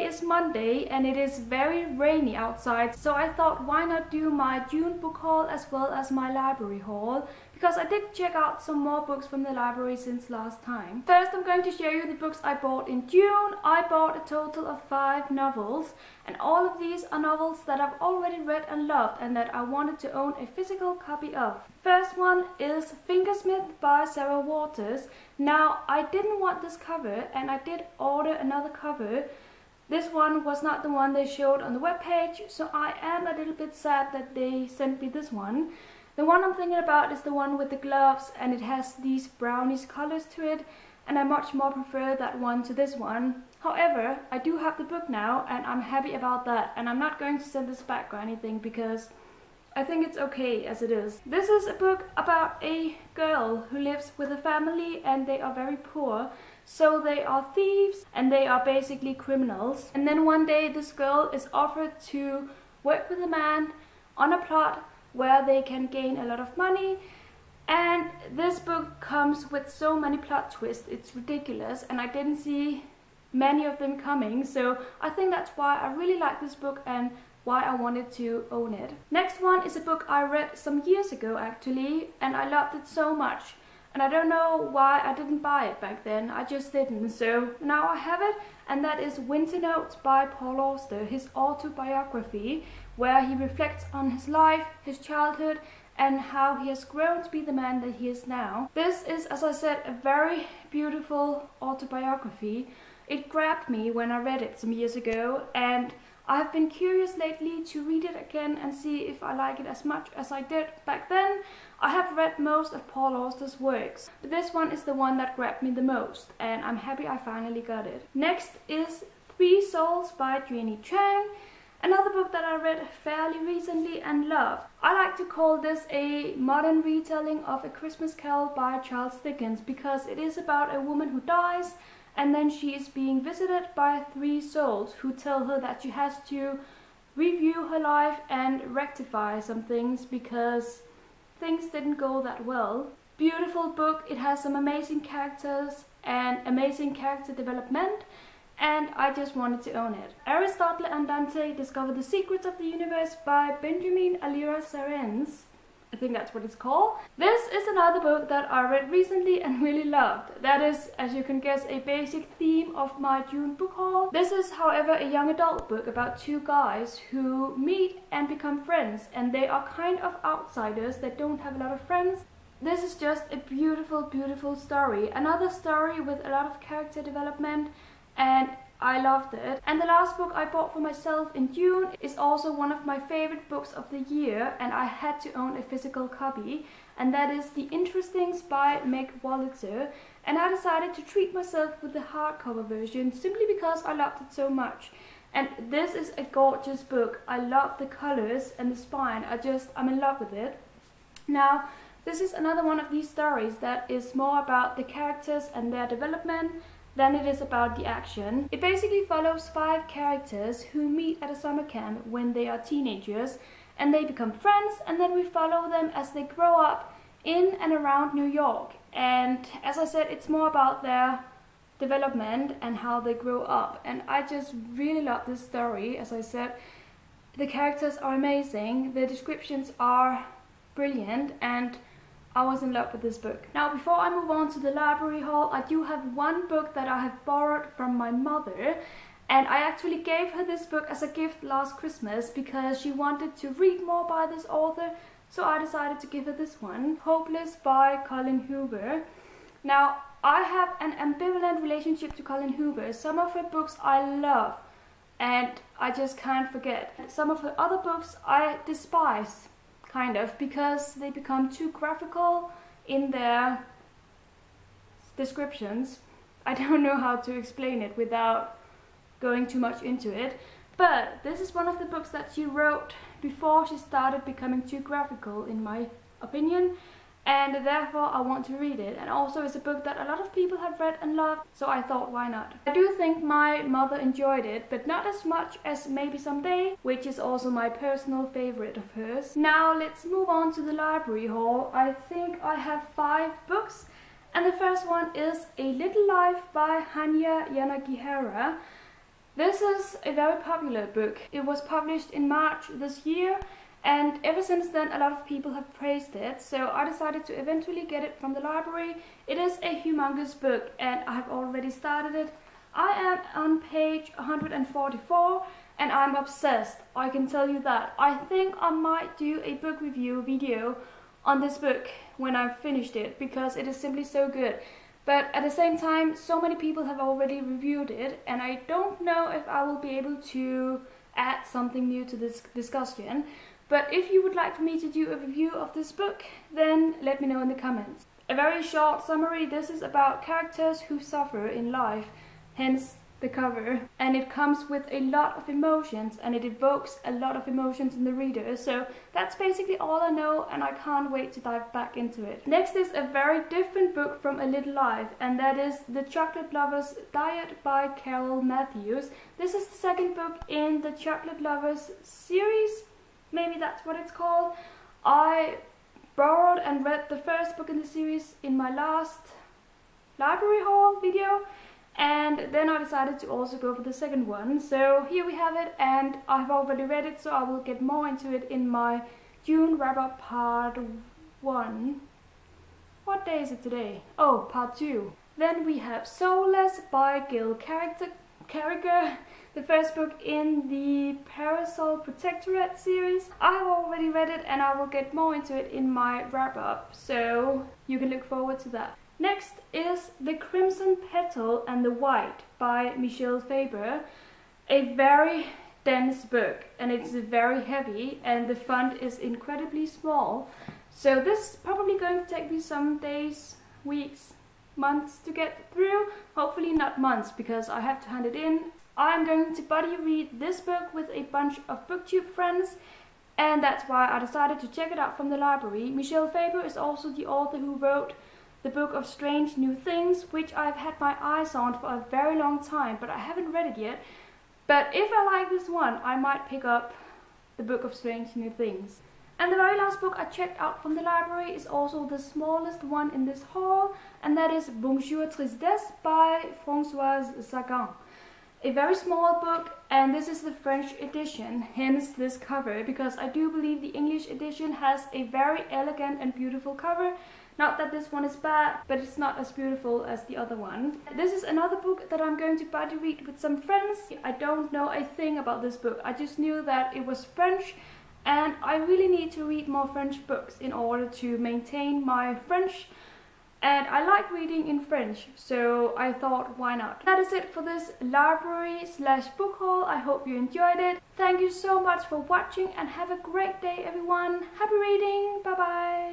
is Monday and it is very rainy outside, so I thought why not do my June book haul as well as my library haul, because I did check out some more books from the library since last time. First, I'm going to show you the books I bought in June. I bought a total of 5 novels, and all of these are novels that I've already read and loved and that I wanted to own a physical copy of. First one is Fingersmith by Sarah Waters. Now, I didn't want this cover and I did order another cover. This one was not the one they showed on the webpage, so I am a little bit sad that they sent me this one. The one I'm thinking about is the one with the gloves, and it has these brownish colors to it, and I much more prefer that one to this one. However, I do have the book now and I'm happy about that, and I'm not going to send this back or anything because I think it's okay as it is. This is a book about a girl who lives with a family and they are very poor. So they are thieves and they are basically criminals. And then one day this girl is offered to work with a man on a plot where they can gain a lot of money. And this book comes with so many plot twists, it's ridiculous, and I didn't see many of them coming, so I think that's why I really like this book and why I wanted to own it. Next one is a book I read some years ago actually, and I loved it so much. And I don't know why I didn't buy it back then, I just didn't, so now I have it, and that is Winter Notes by Paul Auster, his autobiography, where he reflects on his life, his childhood, and how he has grown to be the man that he is now. This is, as I said, a very beautiful autobiography. It grabbed me when I read it some years ago, and I have been curious lately to read it again and see if I like it as much as I did back then. I have read most of Paul Auster's works, but this one is the one that grabbed me the most, and I'm happy I finally got it. Next is Three Souls by Jeannie Chang. Another book that I read fairly recently and loved. I like to call this a modern retelling of A Christmas Carol by Charles Dickens, because it is about a woman who dies and then she is being visited by 3 souls who tell her that she has to review her life and rectify some things because things didn't go that well. Beautiful book, it has some amazing characters and amazing character development, and I just wanted to own it. Aristotle and Dante Discover the Secrets of the Universe by Benjamin Alira Serens. I think that's what it's called. This is another book that I read recently and really loved. That is, as you can guess, a basic theme of my June book haul. This is, however, a young adult book about 2 guys who meet and become friends, and they are kind of outsiders that don't have a lot of friends. This is just a beautiful, beautiful story. Another story with a lot of character development, and I loved it. And the last book I bought for myself in June is also one of my favorite books of the year, and I had to own a physical copy, and that is The Interestings by Meg Wolitzer. And I decided to treat myself with the hardcover version simply because I loved it so much. And this is a gorgeous book. I love the colors and the spine. I'm in love with it. Now, this is another one of these stories that is more about the characters and their development than it is about the action. It basically follows 5 characters who meet at a summer camp when they are teenagers, and they become friends, and then we follow them as they grow up in and around New York. And as I said, it's more about their development and how they grow up, and I just really love this story. As I said, the characters are amazing, the descriptions are brilliant, and I was in love with this book. Now, before I move on to the library haul, I do have one book that I have borrowed from my mother, and I actually gave her this book as a gift last Christmas because she wanted to read more by this author, so I decided to give her this one, Hopeless by Colin Hoover. Now, I have an ambivalent relationship to Colin Hoover. Some of her books I love and I just can't forget. Some of her other books I despise, kind of, because they become too graphical in their descriptions. I don't know how to explain it without going too much into it, but this is one of the books that she wrote before she started becoming too graphical, in my opinion, and therefore I want to read it. And also it's a book that a lot of people have read and loved, so I thought, why not? I do think my mother enjoyed it, but not as much as Maybe Someday, which is also my personal favorite of hers. Now let's move on to the library haul. I think I have 5 books, and the first one is A Little Life by Hanya Yanagihara. This is a very popular book. It was published in March this year, and ever since then a lot of people have praised it, so I decided to eventually get it from the library. It is a humongous book and I have already started it. I am on page 144 and I'm obsessed, I can tell you that. I think I might do a book review video on this book when I've finished it, because it is simply so good. But at the same time, so many people have already reviewed it, and I don't know if I will be able to add something new to this discussion. But if you would like for me to do a review of this book, then let me know in the comments. A very short summary: this is about characters who suffer in life, hence the cover. And it comes with a lot of emotions, and it evokes a lot of emotions in the reader. So that's basically all I know, and I can't wait to dive back into it. Next is a very different book from A Little Life, and that is The Chocolate Lovers Diet by Carol Matthews. This is the second book in the Chocolate Lovers series. Maybe that's what it's called. I borrowed and read the first book in the series in my last library haul video, and then I decided to also go for the second one. So here we have it, and I've already read it, so I will get more into it in my June wrap-up part 1. What day is it today? Oh, part 2. Then we have Soulless by Gail Carriger, the first book in the Parasol Protectorate series. I have already read it and I will get more into it in my wrap-up, so you can look forward to that. Next is The Crimson Petal and the White by Michelle Faber. A very dense book, and it's very heavy, and the font is incredibly small. So this is probably going to take me some days, weeks, months to get through. Hopefully not months, because I have to hand it in. I'm going to buddy read this book with a bunch of BookTube friends, and that's why I decided to check it out from the library. Michelle Faber is also the author who wrote The Book of Strange New Things, which I've had my eyes on for a very long time, but I haven't read it yet. But if I like this one, I might pick up The Book of Strange New Things. And the very last book I checked out from the library is also the smallest one in this haul, and that is Bonjour Tristesse by Françoise Sagan. A very small book, and this is the French edition, hence this cover, because I do believe the English edition has a very elegant and beautiful cover. Not that this one is bad, but it's not as beautiful as the other one. This is another book that I'm going to buddy read with some friends. I don't know a thing about this book. I just knew that it was French, and I really need to read more French books in order to maintain my French. And I like reading in French, so I thought, why not? That is it for this library/book haul. I hope you enjoyed it. Thank you so much for watching, and have a great day, everyone. Happy reading. Bye bye.